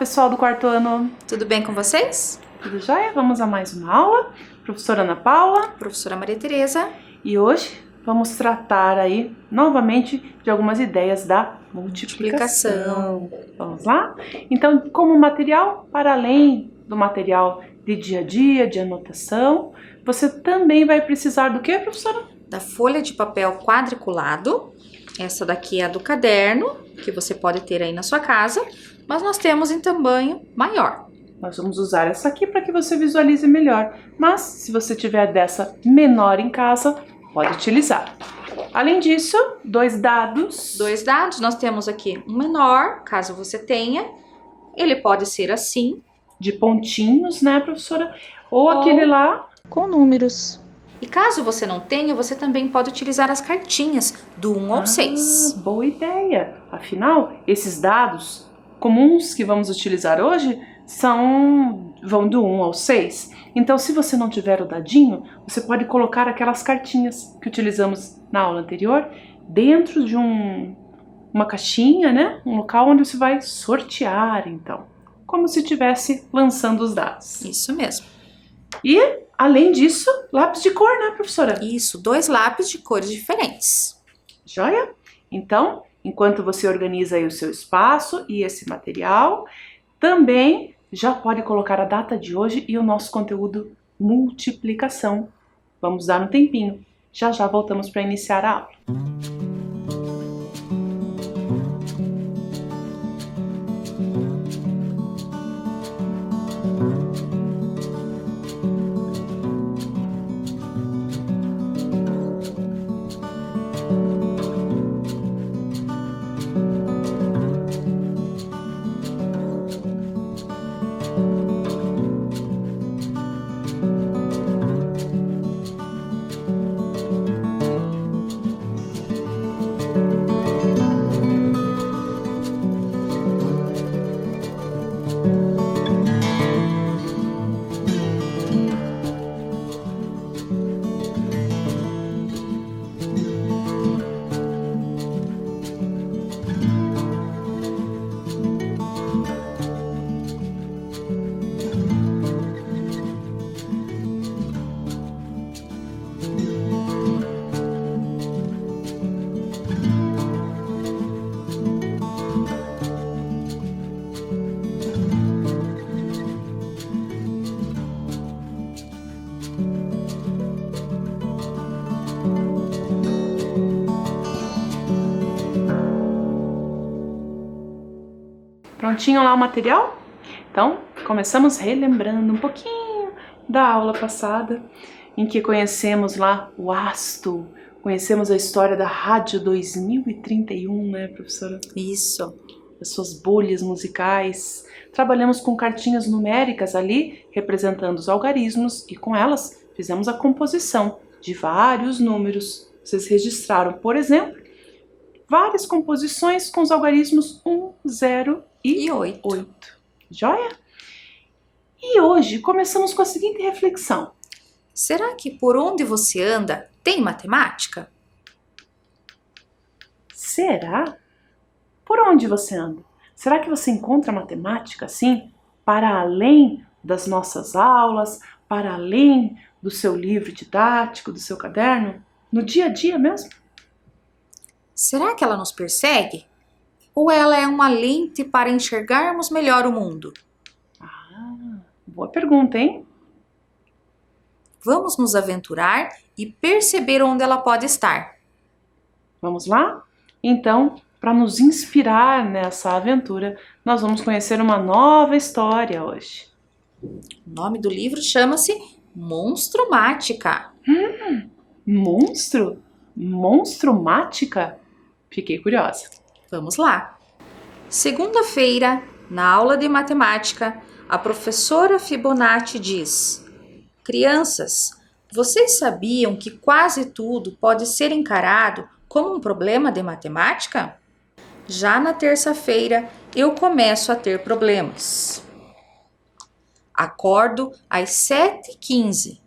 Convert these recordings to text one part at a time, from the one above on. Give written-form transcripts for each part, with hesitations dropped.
pessoal do quarto ano. Tudo bem com vocês? Tudo jóia? Vamos a mais uma aula. Professora Ana Paula. Professora Maria Tereza. E hoje vamos tratar aí novamente de algumas ideias da multiplicação. Vamos lá? Então, como material, para além do material de dia a dia, de anotação, você também vai precisar do que, professora? Da folha de papel quadriculado. Essa daqui é a do caderno, que você pode ter aí na sua casa, mas nós temos em tamanho maior. Nós vamos usar essa aqui para que você visualize melhor, mas se você tiver dessa menor em casa, pode utilizar. Além disso, dois dados. Nós temos aqui um menor, caso você tenha. Ele pode ser assim. De pontinhos, né, professora? Ou aquele lá com números. E caso você não tenha, você também pode utilizar as cartinhas do 1 ao 6. Boa ideia! Afinal, esses dados comuns que vamos utilizar hoje vão do 1 ao 6. Então, se você não tiver o dadinho, você pode colocar aquelas cartinhas que utilizamos na aula anterior dentro de uma caixinha, né? Um local onde você vai sortear, então. Como se estivesse lançando os dados. Isso mesmo. E, além disso, lápis de cor, né, professora? Isso, 2 lápis de cores diferentes. Joia? Então, enquanto você organiza aí o seu espaço e esse material, também já pode colocar a data de hoje e o nosso conteúdo multiplicação. Vamos dar um tempinho. Já já voltamos para iniciar a aula. Prontinho lá o material? Então, começamos relembrando um pouquinho da aula passada, em que conhecemos lá o ASTO, conhecemos a história da Rádio 2031, né, professora? Isso. As suas bolhas musicais. Trabalhamos com cartinhas numéricas ali, representando os algarismos, e com elas fizemos a composição de vários números. Vocês registraram, por exemplo, várias composições com os algarismos 1, 0 e 8. Joia? E hoje começamos com a seguinte reflexão. Será que por onde você anda tem matemática? Será? Por onde você anda? Será que você encontra matemática assim, para além das nossas aulas, para além do seu livro didático, do seu caderno, no dia a dia mesmo? Será que ela nos persegue? Ou ela é uma lente para enxergarmos melhor o mundo? Boa pergunta, hein? Vamos nos aventurar e perceber onde ela pode estar. Vamos lá? Então, para nos inspirar nessa aventura, nós vamos conhecer uma nova história hoje. O nome do livro chama-se Monstrumática. Monstro? Monstrumática? Fiquei curiosa. Vamos lá. Segunda-feira, na aula de matemática, a professora Fibonacci diz: crianças, vocês sabiam que quase tudo pode ser encarado como um problema de matemática? Já na terça-feira, eu começo a ter problemas. Acordo às 7h15.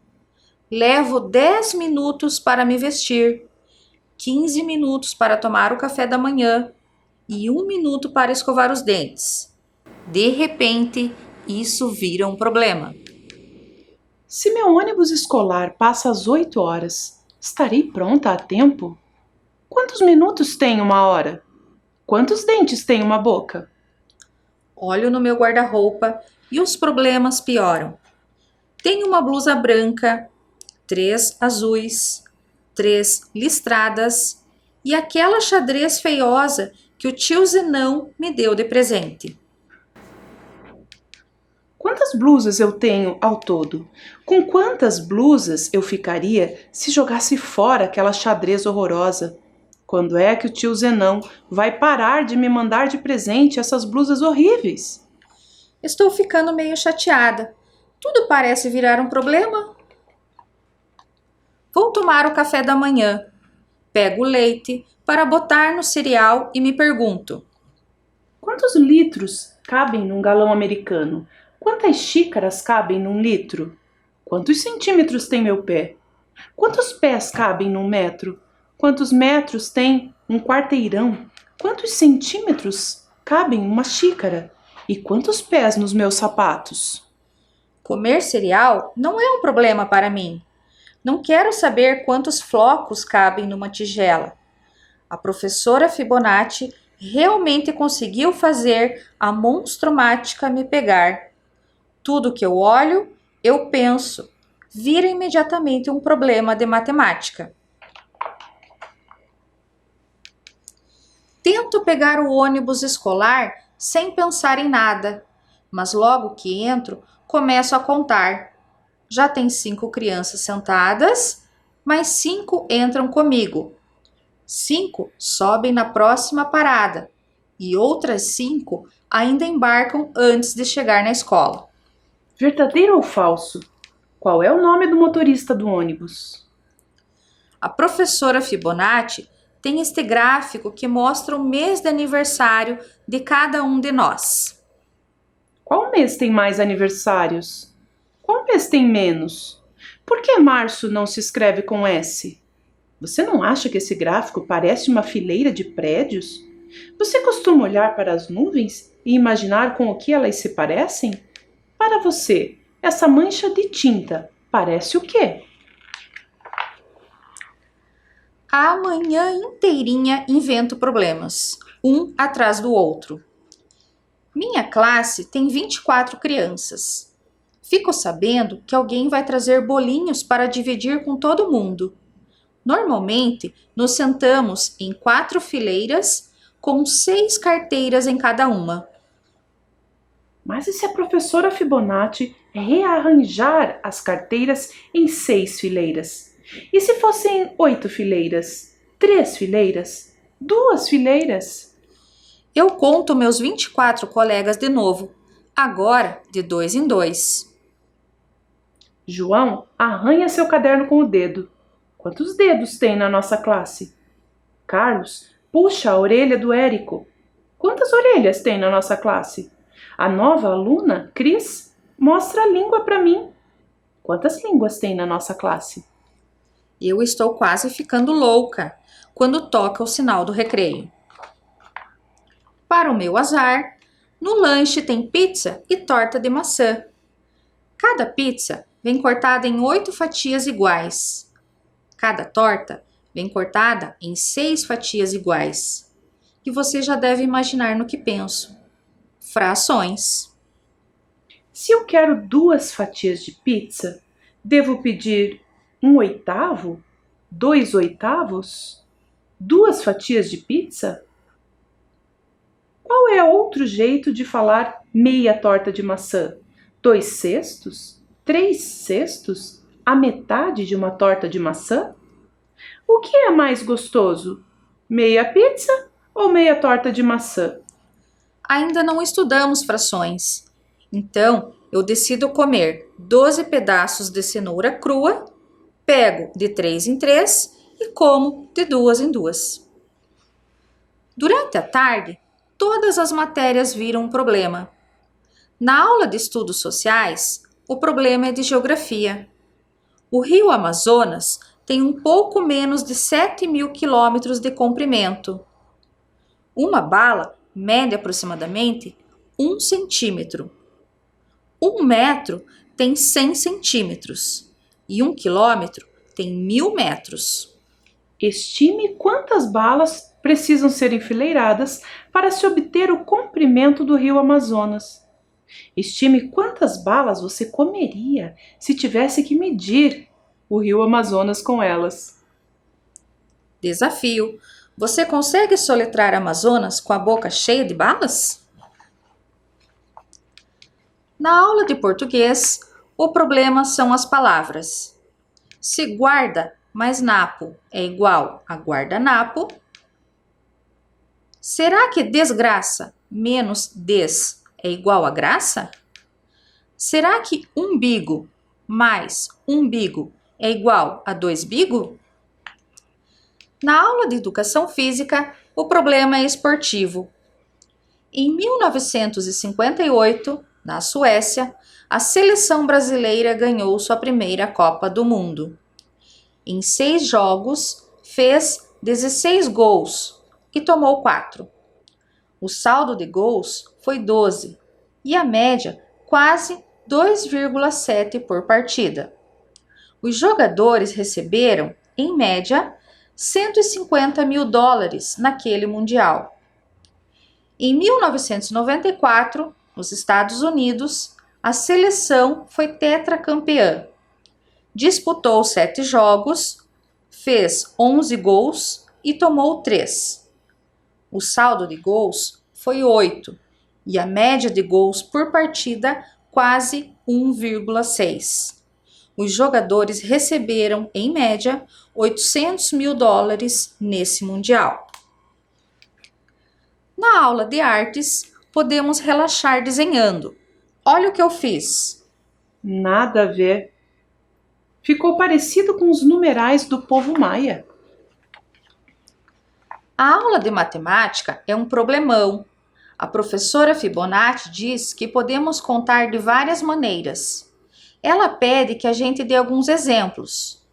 Levo 10 minutos para me vestir, 15 minutos para tomar o café da manhã e 1 minuto para escovar os dentes. De repente, isso vira um problema. Se meu ônibus escolar passa às 8 horas, estarei pronta a tempo? Quantos minutos tem uma hora? Quantos dentes tem uma boca? Olho no meu guarda-roupa e os problemas pioram. Tenho uma blusa branca, 3 azuis, 3 listradas e aquela xadrez feiosa que o tio Zenão me deu de presente. Quantas blusas eu tenho ao todo? Com quantas blusas eu ficaria se jogasse fora aquela xadrez horrorosa? Quando é que o tio Zenão vai parar de me mandar de presente essas blusas horríveis? Estou ficando meio chateada. Tudo parece virar um problema. Vou tomar o café da manhã. Pego o leite para botar no cereal e me pergunto: Quantos litros cabem num galão americano? Quantas xícaras cabem num litro? Quantos centímetros tem meu pé? Quantos pés cabem num metro? Quantos metros tem um quarteirão? Quantos centímetros cabem uma xícara? E quantos pés nos meus sapatos? comer cereal não é um problema para mim. Não quero saber quantos flocos cabem numa tigela. A professora Fibonacci realmente conseguiu fazer a monstromática me pegar. Tudo que eu olho, eu penso, vira imediatamente um problema de matemática. Tento pegar o ônibus escolar sem pensar em nada, mas logo que entro, começo a contar. Já tem 5 crianças sentadas, mas 5 entram comigo. 5 sobem na próxima parada e outras 5 ainda embarcam antes de chegar na escola. Verdadeiro ou falso? Qual é o nome do motorista do ônibus? A professora Fibonacci tem este gráfico que mostra o mês de aniversário de cada um de nós. Qual mês tem mais aniversários? Qual mês tem menos? Por que março não se escreve com S? Você não acha que esse gráfico parece uma fileira de prédios? Você costuma olhar para as nuvens e imaginar com o que elas se parecem? Para você, essa mancha de tinta parece o quê? A manhã inteirinha invento problemas, um atrás do outro. Minha classe tem 24 crianças. Fico sabendo que alguém vai trazer bolinhos para dividir com todo mundo. Normalmente, nos sentamos em 4 fileiras com 6 carteiras em cada uma. Mas e se a professora Fibonacci rearranjar as carteiras em 6 fileiras? E se fossem 8 fileiras? 3 fileiras? 2 fileiras? Eu conto meus 24 colegas de novo, agora de 2 em 2. João arranha seu caderno com o dedo. Quantos dedos tem na nossa classe? Carlos puxa a orelha do Érico. Quantas orelhas tem na nossa classe? A nova aluna, Cris, mostra a língua para mim. Quantas línguas tem na nossa classe? Eu estou quase ficando louca quando toca o sinal do recreio. Para o meu azar, no lanche tem pizza e torta de maçã. Cada pizza vem cortada em 8 fatias iguais. Cada torta vem cortada em 6 fatias iguais. E você já deve imaginar no que penso. Frações. Se eu quero 2 fatias de pizza, devo pedir 1/8? 2/8? 2 fatias de pizza? Qual é outro jeito de falar meia torta de maçã? 2/6? 3/6? A metade de uma torta de maçã? O que é mais gostoso? Meia pizza ou meia torta de maçã? Ainda não estudamos frações. Então, eu decido comer 12 pedaços de cenoura crua, pego de 3 em 3 e como de 2 em 2. Durante a tarde, todas as matérias viram um problema. Na aula de estudos sociais, o problema é de geografia. O rio Amazonas tem um pouco menos de 7.000 quilômetros de comprimento. Uma bala mede aproximadamente 1 centímetro. 1 metro tem 100 centímetros e 1 quilômetro tem 1000 metros. Estime quantas balas precisam ser enfileiradas para se obter o comprimento do rio Amazonas. Estime quantas balas você comeria se tivesse que medir o rio Amazonas com elas. Desafio: você consegue soletrar Amazonas com a boca cheia de balas? Na aula de português, o problema são as palavras. Se guarda mais napo é igual a guardanapo, será que desgraça menos des é igual a graça? Será que umbigo mais umbigo é igual a 2 bigo? Na aula de educação física, o problema é esportivo. Em 1958, na Suécia, a seleção brasileira ganhou sua primeira Copa do Mundo. Em 6 jogos, fez 16 gols e tomou 4. O saldo de gols foi 12 e a média quase 2,7 por partida. Os jogadores receberam, em média, $150 mil naquele Mundial. Em 1994, nos Estados Unidos, a seleção foi tetracampeã. Disputou 7 jogos, fez 11 gols e tomou 3. O saldo de gols foi 8 e a média de gols por partida quase 1,6. Os jogadores receberam, em média, $800 mil nesse Mundial. Na aula de artes, podemos relaxar desenhando. Olha o que eu fiz. Nada a ver. Ficou parecido com os numerais do povo maia. A aula de matemática é um problemão. A professora Fibonacci diz que podemos contar de várias maneiras. Ela pede que a gente dê alguns exemplos.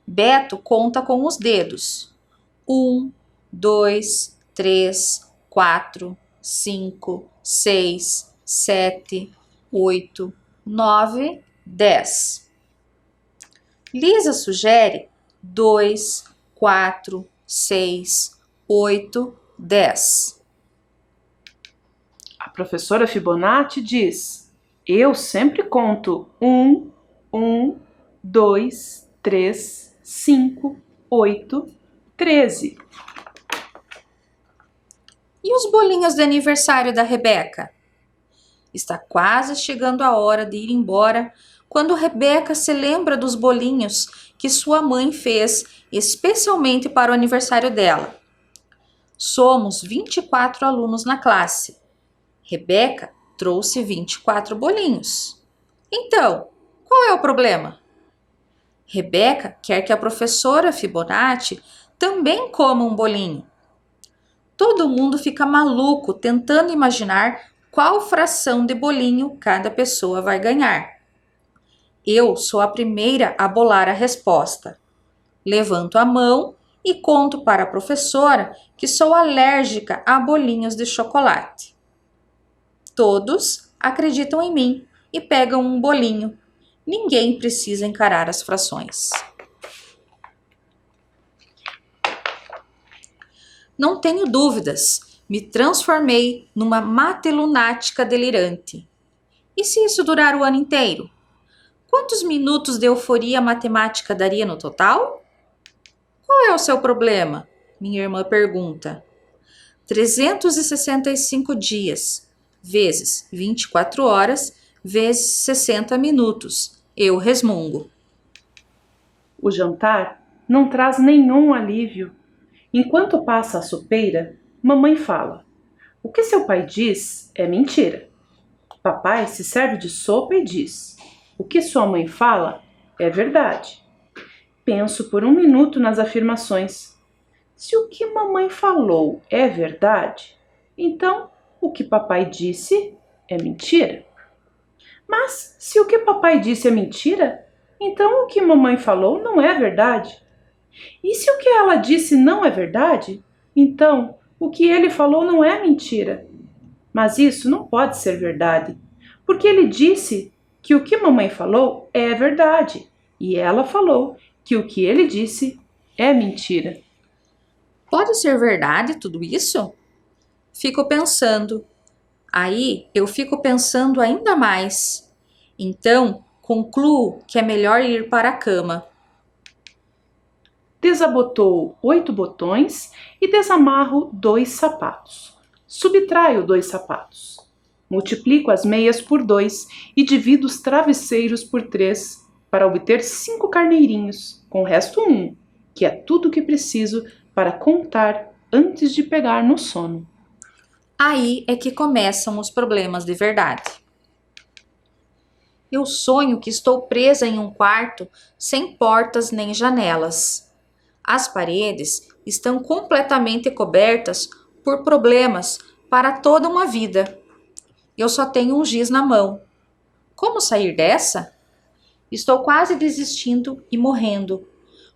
Beto conta com os dedos. 1, 2, 3, 4, 5, 6, 7, 8, 9, 10. Lisa sugere 2, 4, 6, 8, 10. A professora Fibonacci diz: eu sempre conto 1, 2, 3, 5, 8, 13. E os bolinhos de aniversário da Rebeca? Está quase chegando a hora de ir embora quando Rebeca se lembra dos bolinhos que sua mãe fez especialmente para o aniversário dela. Somos 24 alunos na classe. Rebeca trouxe 24 bolinhos. Então, qual é o problema? Rebeca quer que a professora Fibonacci também coma um bolinho. Todo mundo fica maluco tentando imaginar qual fração de bolinho cada pessoa vai ganhar. Eu sou a primeira a bolar a resposta. Levanto a mão e conto para a professora que sou alérgica a bolinhos de chocolate. Todos acreditam em mim e pegam um bolinho. Ninguém precisa encarar as frações. Não tenho dúvidas, me transformei numa matelunática delirante. E se isso durar o ano inteiro? Quantos minutos de euforia matemática daria no total? Qual é o seu problema? Minha irmã pergunta. 365 dias, vezes 24 horas, vezes 60 minutos. Eu resmungo. O jantar não traz nenhum alívio. Enquanto passa a sopeira, mamãe fala: o que seu pai diz é mentira. Papai se serve de sopa e diz: o que sua mãe fala é verdade. Penso por um minuto nas afirmações. Se o que mamãe falou é verdade, então o que papai disse é mentira. Mas se o que papai disse é mentira, então o que mamãe falou não é verdade. E se o que ela disse não é verdade, então o que ele falou não é mentira. Mas isso não pode ser verdade, porque ele disse que o que mamãe falou é verdade, e ela falou que o que ele disse é mentira. Pode ser verdade tudo isso? Fico pensando. Aí eu fico pensando ainda mais. Então, concluo que é melhor ir para a cama. Desabotou 8 botões e desamarro 2 sapatos. Subtraio 2 sapatos. Multiplico as meias por 2 e divido os travesseiros por 3 para obter 5 carneirinhos, com o resto 1, que é tudo o que preciso para contar antes de pegar no sono. Aí é que começam os problemas de verdade. Eu sonho que estou presa em um quarto sem portas nem janelas. As paredes estão completamente cobertas por problemas para toda uma vida. Eu só tenho um giz na mão. Como sair dessa? Estou quase desistindo e morrendo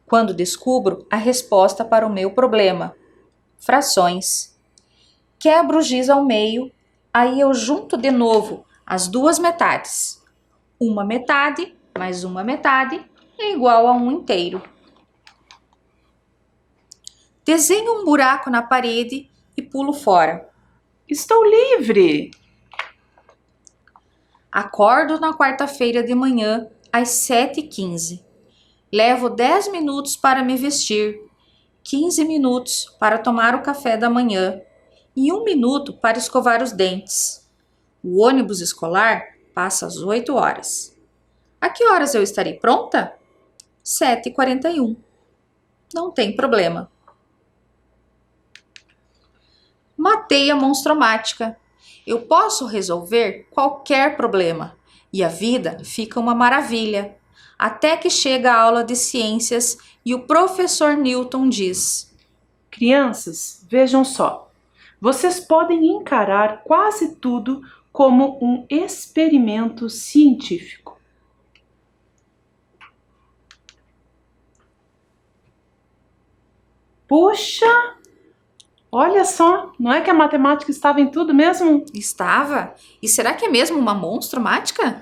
quando descubro a resposta para o meu problema: frações. Quebro o giz ao meio, aí eu junto de novo as duas metades. Uma metade mais uma metade é igual a um inteiro. Desenho um buraco na parede e pulo fora. Estou livre! Acordo na quarta-feira de manhã, às 7h15. Levo 10 minutos para me vestir, 15 minutos para tomar o café da manhã e 1 minuto para escovar os dentes. O ônibus escolar passa às 8 horas. A que horas eu estarei pronta? 7h41. Não tem problema. Matei a monstromática. Eu posso resolver qualquer problema e a vida fica uma maravilha. Até que chega a aula de ciências e o professor Newton diz: Crianças, vejam só. Vocês podem encarar quase tudo como um experimento científico. Puxa! Olha só, não é que a matemática estava em tudo mesmo? Estava? E será que é mesmo uma monstromática?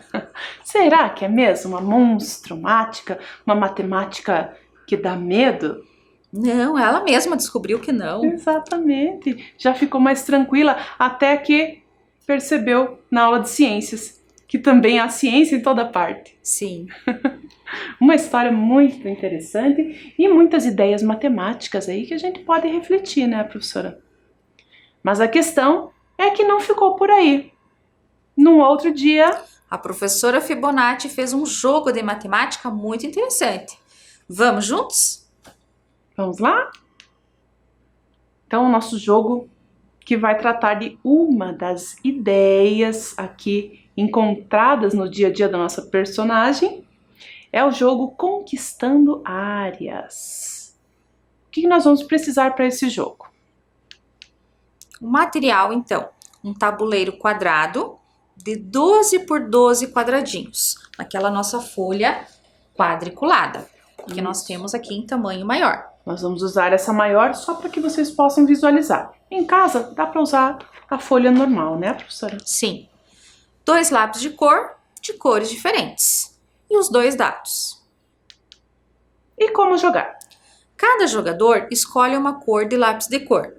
Será que é mesmo uma monstromática, uma matemática que dá medo? Não, ela mesma descobriu que não. Exatamente. Já ficou mais tranquila até que percebeu na aula de ciências que também há ciência em toda parte. Sim. Uma história muito interessante e muitas ideias matemáticas aí que a gente pode refletir, né, professora? Mas a questão é que não ficou por aí. Num outro dia, A professora Fibonacci fez um jogo de matemática muito interessante. Vamos juntos? vamos lá? Então, o nosso jogo que vai tratar de uma das ideias aqui encontradas no dia a dia da nossa personagem é o jogo Conquistando Áreas. O que nós vamos precisar para esse jogo? O material, então, um tabuleiro quadrado de 12 por 12 quadradinhos, naquela nossa folha quadriculada, que nós temos aqui em tamanho maior. Nós vamos usar essa maior só para que vocês possam visualizar. Em casa, dá para usar a folha normal, né, professora? Sim. 2 lápis de cor, de cores diferentes. E os 2 dados. E como jogar? Cada jogador escolhe uma cor de lápis de cor.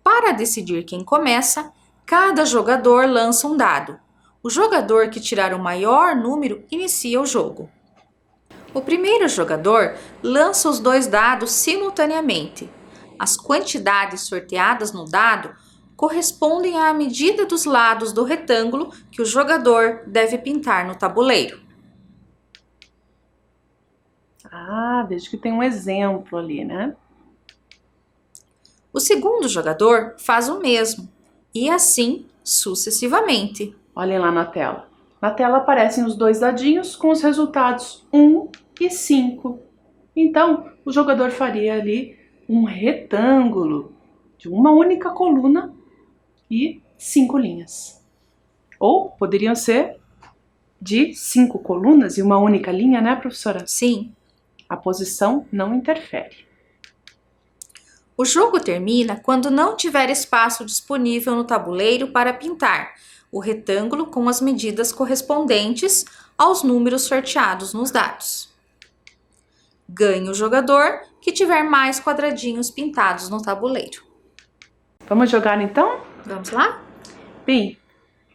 Para decidir quem começa, cada jogador lança um dado. O jogador que tirar o maior número inicia o jogo. O primeiro jogador lança os 2 dados simultaneamente. As quantidades sorteadas no dado correspondem à medida dos lados do retângulo que o jogador deve pintar no tabuleiro. Ah, vejo que tem um exemplo ali, né? O segundo jogador faz o mesmo, e assim sucessivamente. Olhem lá na tela. Na tela aparecem os 2 dadinhos com os resultados 1 e 5. Então, o jogador faria ali um retângulo de uma única coluna e 5 linhas. Ou poderiam ser de 5 colunas e uma única linha, né, professora? Sim. A posição não interfere. O jogo termina quando não tiver espaço disponível no tabuleiro para pintar o retângulo com as medidas correspondentes aos números sorteados nos dados. Ganha o jogador que tiver mais quadradinhos pintados no tabuleiro. Vamos jogar então? Vamos lá? Bem,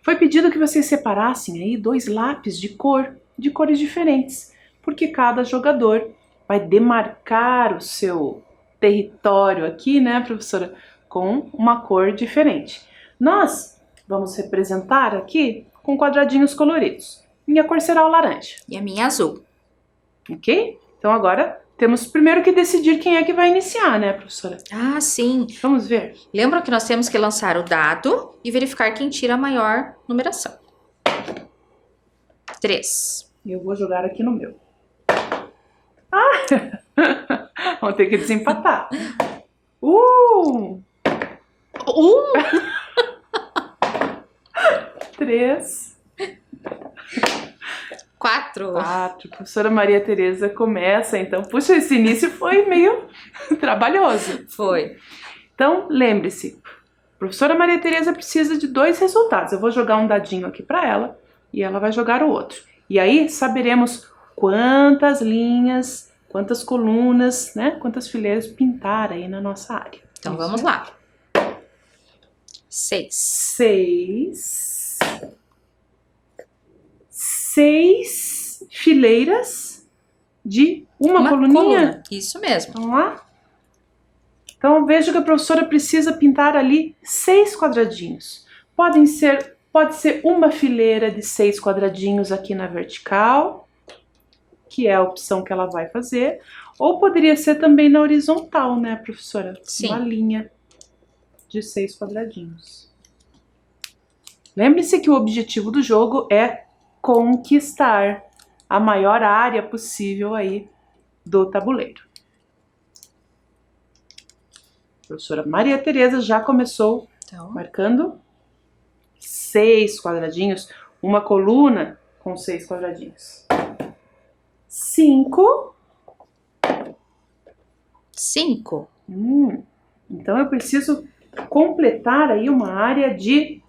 foi pedido que vocês separassem aí 2 lápis de cores diferentes, porque cada jogador vai demarcar o seu território aqui, né, professora, com uma cor diferente. Nós vamos representar aqui com quadradinhos coloridos. Minha cor será o laranja, E a minha azul. ok? Então agora temos primeiro que decidir quem é que vai iniciar, né, professora? Ah, sim. Vamos ver. Lembram que nós temos que lançar o dado e verificar quem tira a maior numeração. 3. Eu vou jogar aqui no meu. Ah! Vamos ter que desempatar. 3. 4. 4. Professora Maria Tereza começa, então. Puxa, esse início foi meio trabalhoso. Foi. Então, lembre-se, professora Maria Tereza precisa de 2 resultados. Eu vou jogar um dadinho aqui para ela e ela vai jogar o outro. E aí saberemos quantas linhas, quantas colunas, né, quantas fileiras pintar aí na nossa área. Então vamos lá. 6. 6 fileiras de uma coluninha. Coluna. Isso mesmo. Vamos lá? Então veja que a professora precisa pintar ali 6 quadradinhos. Pode ser uma fileira de 6 quadradinhos aqui na vertical, que é a opção que ela vai fazer, ou poderia ser também na horizontal, né, professora? Sim. Uma linha de 6 quadradinhos. Lembre-se que o objetivo do jogo é conquistar a maior área possível aí do tabuleiro. A professora Maria Tereza já começou Então, marcando 6 quadradinhos, uma coluna com 6 quadradinhos. 5. 5. Então eu preciso completar aí uma área de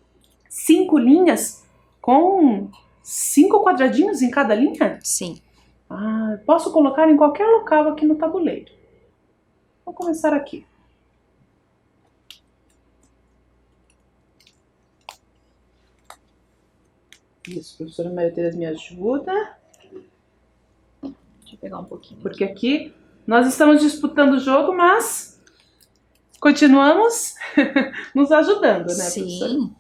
5 linhas com 5 quadradinhos em cada linha? Sim. Posso colocar em qualquer local aqui no tabuleiro. Vou começar aqui. Isso, professora Maria Tereza me ajuda. Deixa eu pegar um pouquinho. Porque aqui nós estamos disputando o jogo, mas continuamos nos ajudando, né, professora? Sim.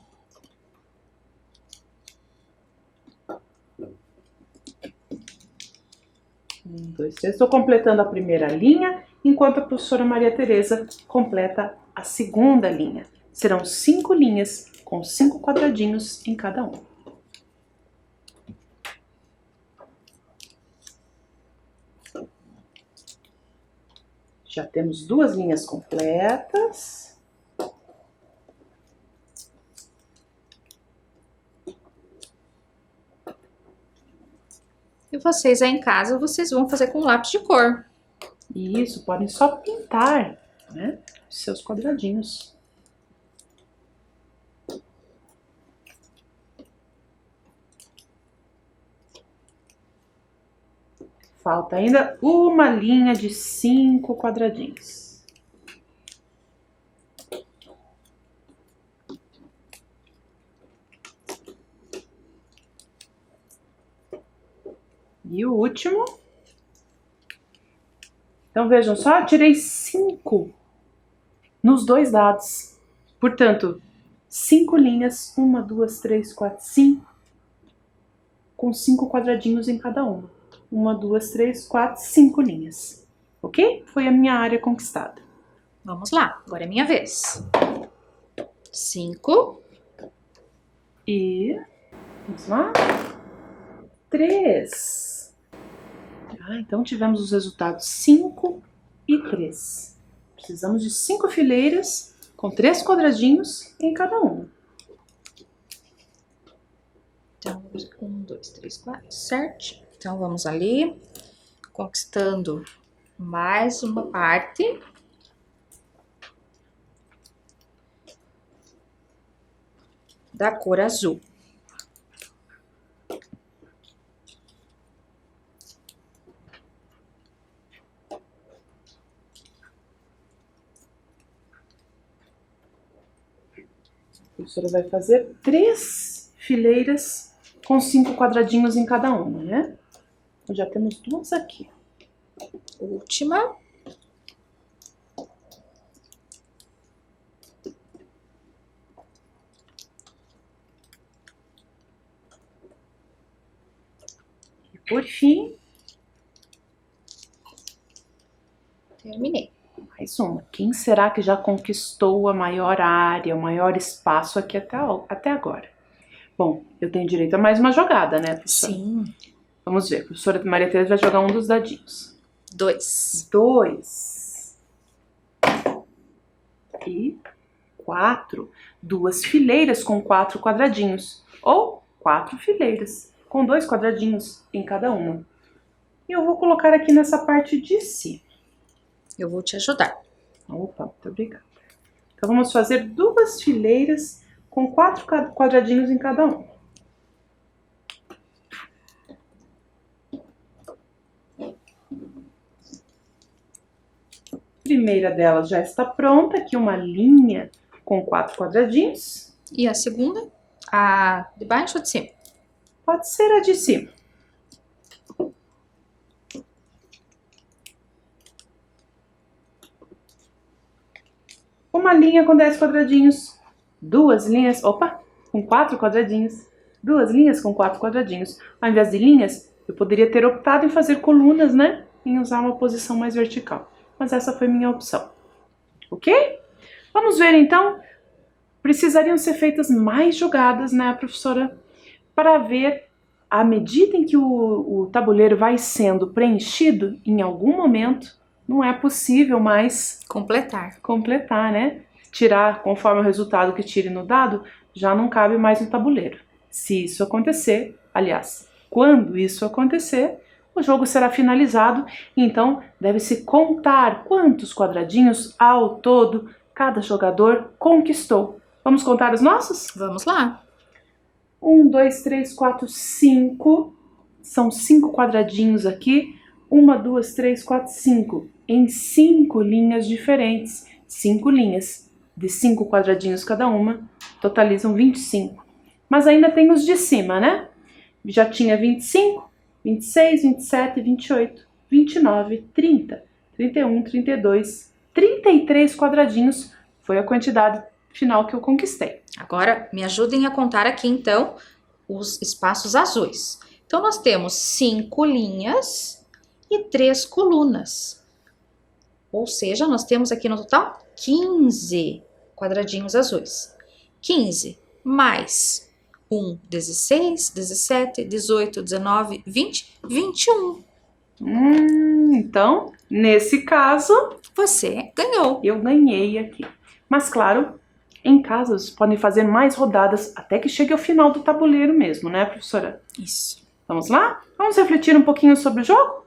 Estou completando a primeira linha, enquanto a professora Maria Tereza completa a segunda linha. Serão 5 linhas com 5 quadradinhos em cada um. Já temos 2 linhas completas. E vocês aí em casa, vocês vão fazer com lápis de cor. Isso, podem só pintar, né, os seus quadradinhos. Falta ainda uma linha de 5 quadradinhos. E o último. Então vejam só, tirei 5 nos 2 dados. Portanto, 5 linhas, 1, 2, 3, 4, 5, com 5 quadradinhos em cada uma. 1, 2, 3, 4, 5 linhas. Ok? Foi a minha área conquistada. Vamos lá, agora é minha vez. 5. E... vamos lá? 3. Então tivemos os resultados 5 e 3. Precisamos de 5 fileiras com 3 quadradinhos em cada uma. Então, 1, 2, 3, 4, certo? Então, vamos ali, conquistando mais uma parte. da cor azul. A professora vai fazer 3 fileiras com 5 quadradinhos em cada uma, né? Então, já temos 2 aqui. Última. E por fim, Terminei. mais uma. Quem será que já conquistou a maior área, o maior espaço aqui até agora? Bom, eu tenho direito a mais uma jogada, né, professora? Sim. Vamos ver. A professora Maria Tereza vai jogar um dos dadinhos. 2. 2. E 4. 2 fileiras com 4 quadradinhos. Ou 4 fileiras com 2 quadradinhos em cada uma. E eu vou colocar aqui nessa parte de cima. Eu vou te ajudar. Opa, muito obrigada. Então, vamos fazer 2 fileiras com 4 quadradinhos em cada um. A primeira delas já está pronta, aqui uma linha com 4 quadradinhos. E a segunda? A de baixo ou de cima? Pode ser a de cima. Uma linha com 10 quadradinhos, 2 linhas, com 4 quadradinhos, 2 linhas com 4 quadradinhos. Ao invés de linhas, eu poderia ter optado em fazer colunas, né? Em usar uma posição mais vertical. Mas essa foi minha opção. Ok? Vamos ver então. Precisariam ser feitas mais jogadas, né, professora? Para ver, à medida em que o tabuleiro vai sendo preenchido, em algum momento, não é possível mais completar, né? Tirar conforme o resultado que tire no dado, já não cabe mais no tabuleiro. Se isso acontecer, aliás, quando isso acontecer, o jogo será finalizado, então deve-se contar quantos quadradinhos ao todo cada jogador conquistou. Vamos contar os nossos? Vamos lá. 1, 2, 3, 4, 5. São 5 quadradinhos aqui. 1, 2, 3, 4, 5. Em 5 linhas diferentes. 5 linhas de 5 quadradinhos cada uma, totalizam 25. Mas ainda tem os de cima, né? Já tinha 25, 26, 27, 28, 29, 30, 31, 32, 33 quadradinhos. Foi a quantidade final que eu conquistei. Agora, me ajudem a contar aqui, então, os espaços azuis. Então, nós temos 5 linhas e 3 colunas. Ou seja, nós temos aqui no total 15 quadradinhos azuis. 15 mais 1, 16, 17, 18, 19, 20, 21. Então, nesse caso, você ganhou. Eu ganhei aqui. Mas, claro, em casa vocês podem fazer mais rodadas até que chegue ao final do tabuleiro mesmo, né, professora? Isso. Vamos lá? Vamos refletir um pouquinho sobre o jogo?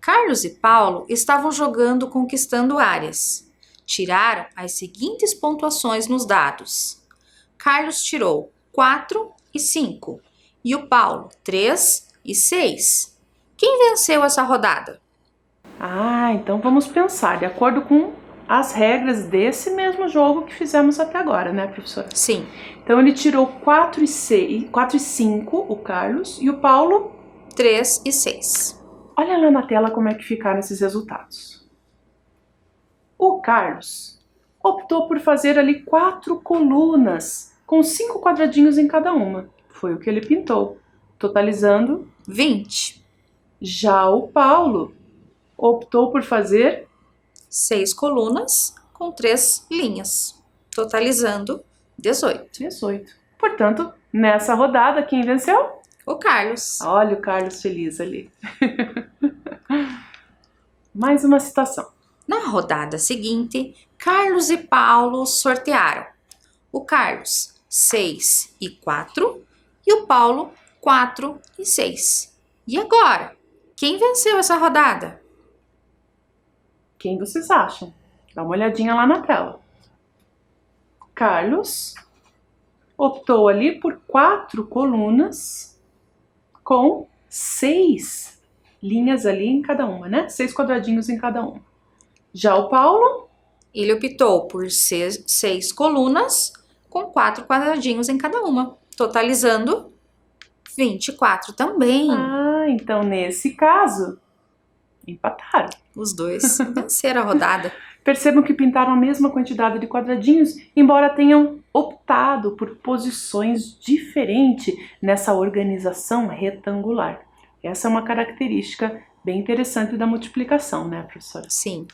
Carlos e Paulo estavam jogando conquistando áreas. Tiraram as seguintes pontuações nos dados. Carlos tirou 4 e 5 e o Paulo 3 e 6. Quem venceu essa rodada? Então vamos pensar de acordo com as regras desse mesmo jogo que fizemos até agora, né, professora? Sim. Então ele tirou 4 e 5, o Carlos, e o Paulo? 3 e 6. Olha lá na tela como é que ficaram esses resultados. O Carlos optou por fazer ali 4 colunas, com 5 quadradinhos em cada uma. Foi o que ele pintou, totalizando 20. Já o Paulo optou por fazer 6 colunas com 3 linhas, totalizando 18. 18. Portanto, nessa rodada, quem venceu? O Carlos. Olha o Carlos feliz ali. Mais uma situação. Na rodada seguinte, Carlos e Paulo sortearam. O Carlos, 6 e 4, e o Paulo, 4 e 6. E agora? Quem venceu essa rodada? Quem vocês acham? Dá uma olhadinha lá na tela. Carlos optou ali por 4 colunas com 6 linhas ali em cada uma, né? 6 quadradinhos em cada uma. Já o Paulo, Ele optou por 6 colunas com 4 quadradinhos em cada uma, totalizando 24 também. então nesse caso, empataram. Os dois venceram a rodada. Percebam que pintaram a mesma quantidade de quadradinhos, embora tenham optado por posições diferentes nessa organização retangular. Essa é uma característica bem interessante da multiplicação, né, professora? Sim.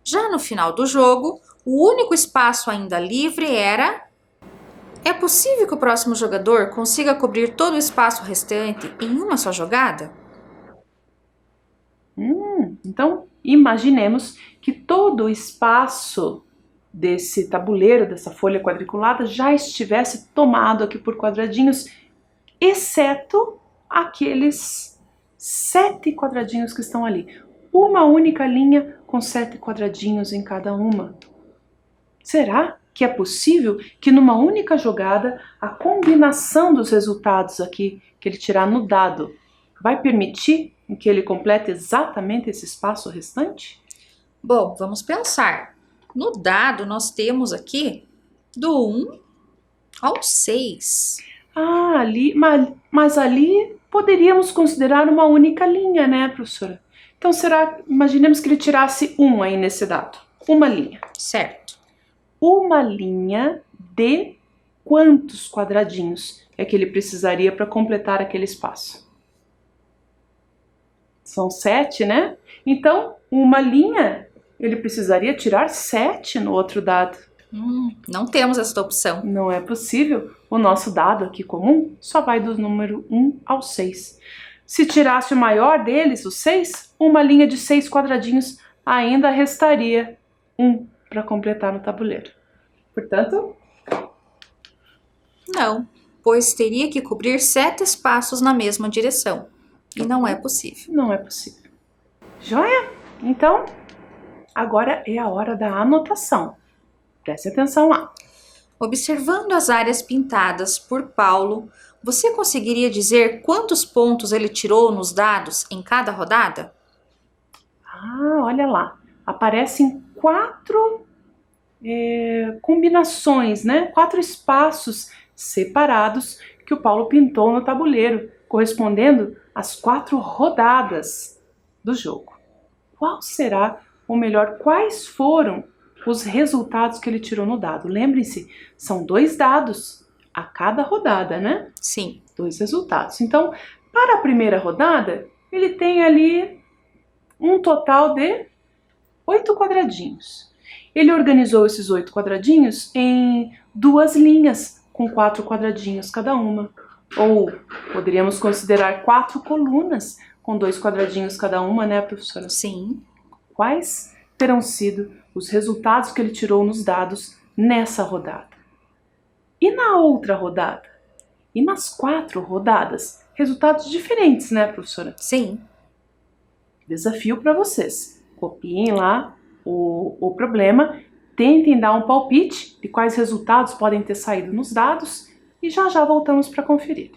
Já no final do jogo, o único espaço ainda livre era... É possível que o próximo jogador consiga cobrir todo o espaço restante em uma só jogada? Então, imaginemos que todo o espaço desse tabuleiro, dessa folha quadriculada, já estivesse tomado aqui por quadradinhos, exceto aqueles 7 quadradinhos que estão ali. Uma única linha com 7 quadradinhos em cada uma. Será que é possível que numa única jogada a combinação dos resultados aqui que ele tirar no dado vai permitir que ele complete exatamente esse espaço restante? Bom, vamos pensar. No dado nós temos aqui do 1 ao 6. Mas ali poderíamos considerar uma única linha, né, professora? Então imaginemos que ele tirasse 1 aí nesse dado. Uma linha. Certo. Uma linha de quantos quadradinhos é que ele precisaria para completar aquele espaço? São 7, né? Então, uma linha, ele precisaria tirar 7 no outro dado. Não temos essa opção. Não é possível. O nosso dado aqui comum só vai do número 1 ao 6. Se tirasse o maior deles, o 6, uma linha de 6 quadradinhos ainda restaria 1 para completar no tabuleiro. Portanto, não, pois teria que cobrir 7 espaços na mesma direção. E não é possível. Não é possível. Joia? Então, agora é a hora da anotação. Preste atenção lá. Observando as áreas pintadas por Paulo, você conseguiria dizer quantos pontos ele tirou nos dados em cada rodada? Olha lá. Aparecem 4 combinações, né? 4 espaços separados que o Paulo pintou no tabuleiro, correspondendo às 4 rodadas do jogo. Qual será, ou melhor, quais foram os resultados que ele tirou no dado? Lembrem-se, são 2 dados a cada rodada, né? Sim. 2 resultados. Então, para a primeira rodada, ele tem ali um total de 8 quadradinhos. Ele organizou esses 8 quadradinhos em 2 linhas, com 4 quadradinhos cada uma. Ou poderíamos considerar 4 colunas, com 2 quadradinhos cada uma, né, professora? Sim. Quais terão sido os resultados que ele tirou nos dados nessa rodada? E na outra rodada? E nas 4 rodadas? Resultados diferentes, né, professora? Sim. Desafio para vocês. Copiem lá o problema, tentem dar um palpite de quais resultados podem ter saído nos dados e já já voltamos para conferir.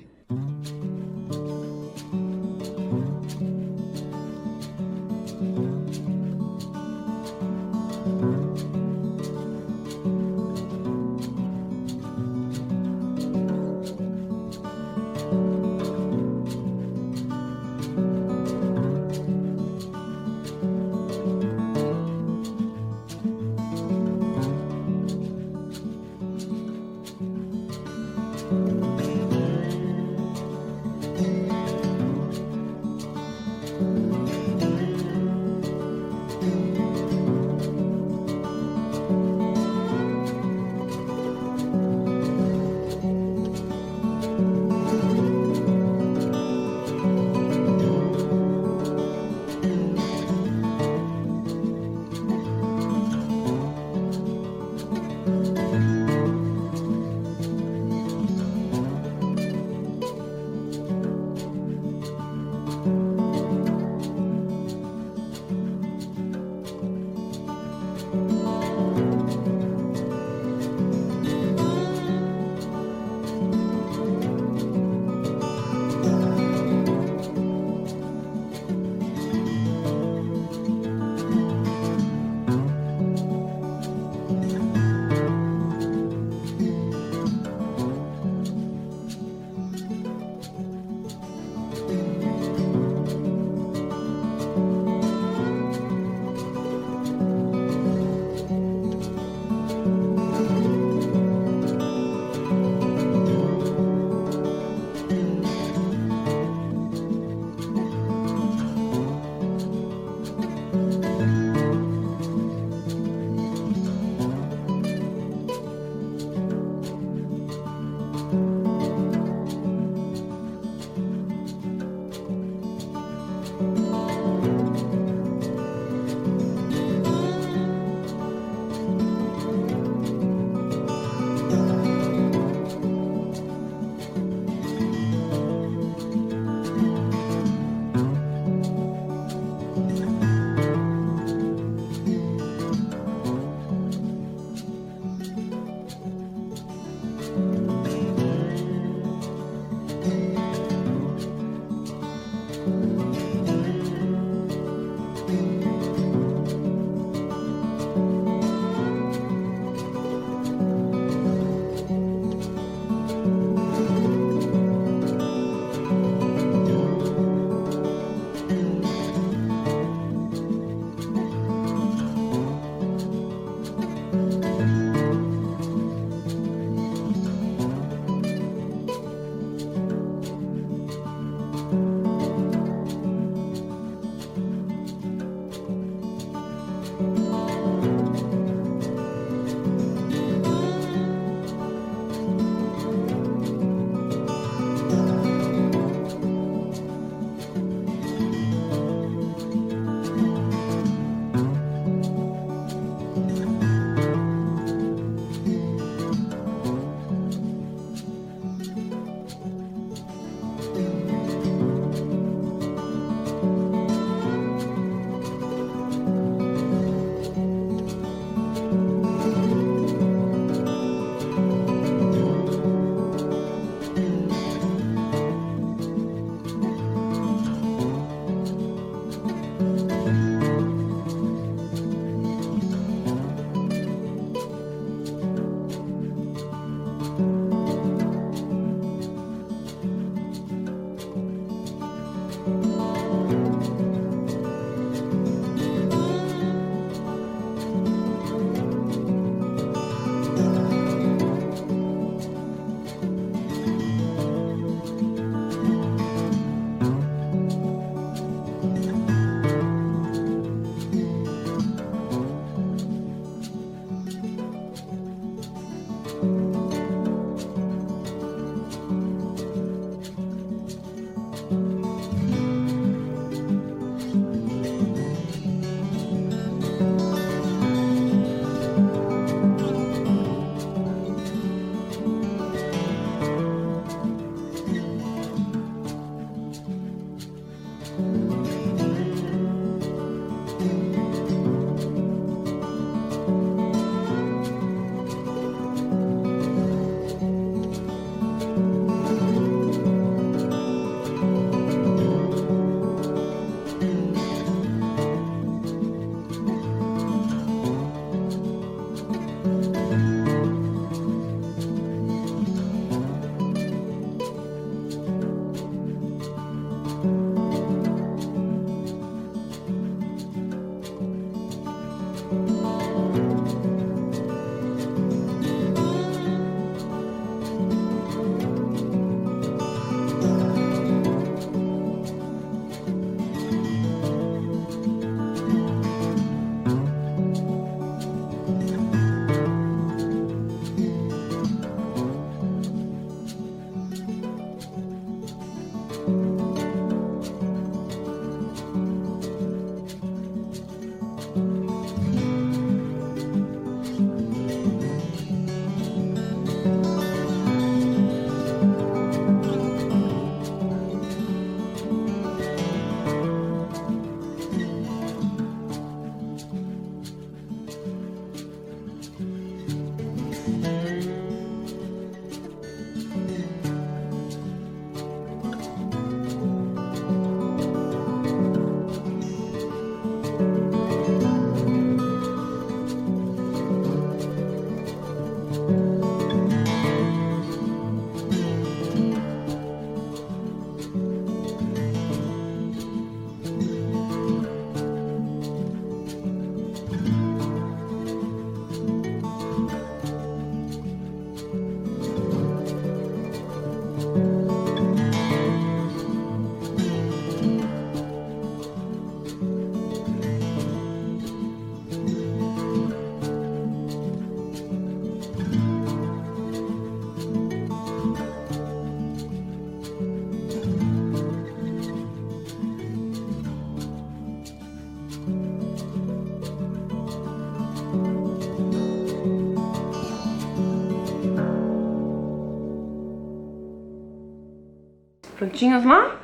Prontinhos lá?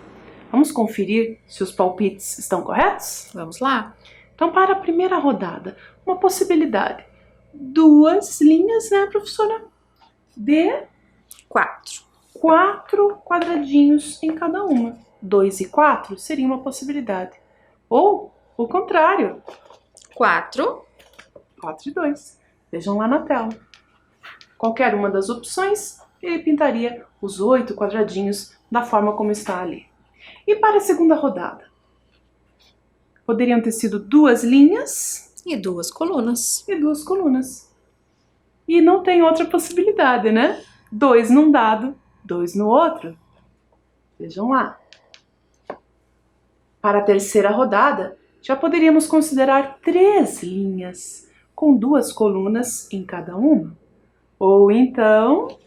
Vamos conferir se os palpites estão corretos? Vamos lá. Então, para a primeira rodada, uma possibilidade. 2 linhas, né, professora? De 4. 4 quadradinhos em cada uma. 2 e 4 seria uma possibilidade. Ou o contrário. 4. 4 e 2. Vejam lá na tela. Qualquer uma das opções, ele pintaria os 8 quadradinhos da forma como está ali. E para a segunda rodada? Poderiam ter sido 2 linhas E 2 colunas. e 2 colunas. E não tem outra possibilidade, né? 2 num dado, 2 no outro. Vejam lá. Para a terceira rodada, já poderíamos considerar 3 linhas, com 2 colunas em cada uma. Ou então,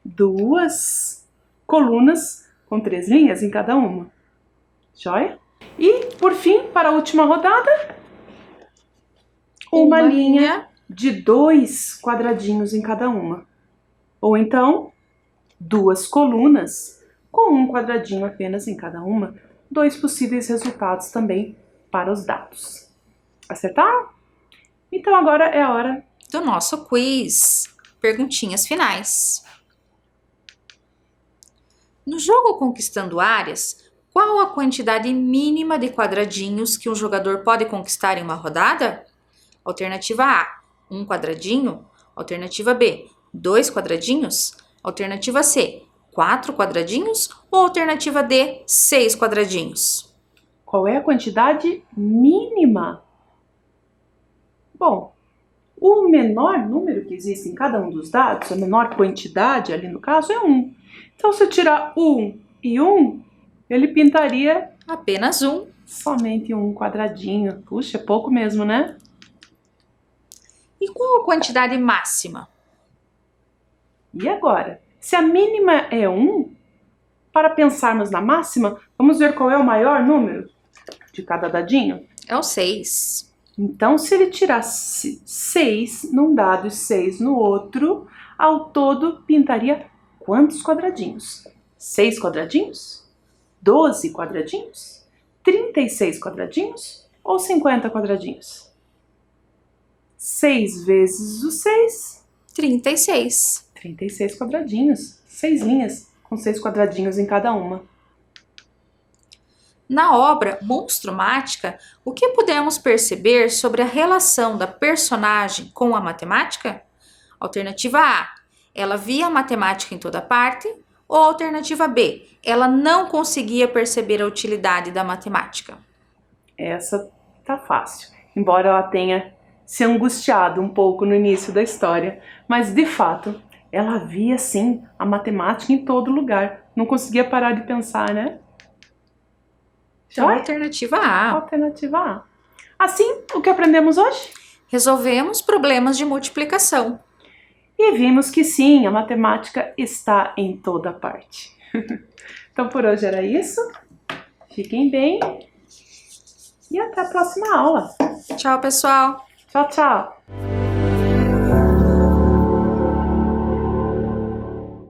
2 colunas com 3 linhas em cada uma. Joia? E, por fim, para a última rodada, uma linha de 2 quadradinhos em cada uma. Ou então, 2 colunas com um quadradinho apenas em cada uma. 2 possíveis resultados também para os dados. Acertaram? Então agora é a hora do nosso quiz. Perguntinhas finais. No jogo Conquistando Áreas, qual a quantidade mínima de quadradinhos que um jogador pode conquistar em uma rodada? Alternativa A, 1 quadradinho. Alternativa B, 2 quadradinhos. Alternativa C, 4 quadradinhos. Ou alternativa D, 6 quadradinhos? qual é a quantidade mínima. Bom, o menor número que existe em cada um dos dados, a menor quantidade ali no caso, é 1. Então, se eu tirar 1 e 1, ele pintaria Apenas 1. somente um quadradinho. Puxa, é pouco mesmo, né? E qual a quantidade máxima? E agora? Se a mínima é 1, para pensarmos na máxima, vamos ver qual é o maior número de cada dadinho? É o 6. Então, se ele tirasse 6 num dado e 6 no outro, ao todo pintaria quantos quadradinhos? 6 quadradinhos? 12 quadradinhos? 36 quadradinhos? Ou 50 quadradinhos? 6 vezes o 6? 36. 36 quadradinhos. 6 linhas, com 6 quadradinhos em cada uma. Na obra Monstromática, o que podemos perceber sobre a relação da personagem com a matemática? Alternativa A, ela via a matemática em toda parte. Ou alternativa B, ela não conseguia perceber a utilidade da matemática? Essa tá fácil, embora ela tenha se angustiado um pouco no início da história, mas de fato ela via sim a matemática em todo lugar, não conseguia parar de pensar, né? Então, alternativa A. Alternativa A. Assim, o que aprendemos hoje? Resolvemos problemas de multiplicação. E vimos que sim, a matemática está em toda parte. Então por hoje era isso. Fiquem bem e até a próxima aula. Tchau, pessoal! Tchau, tchau!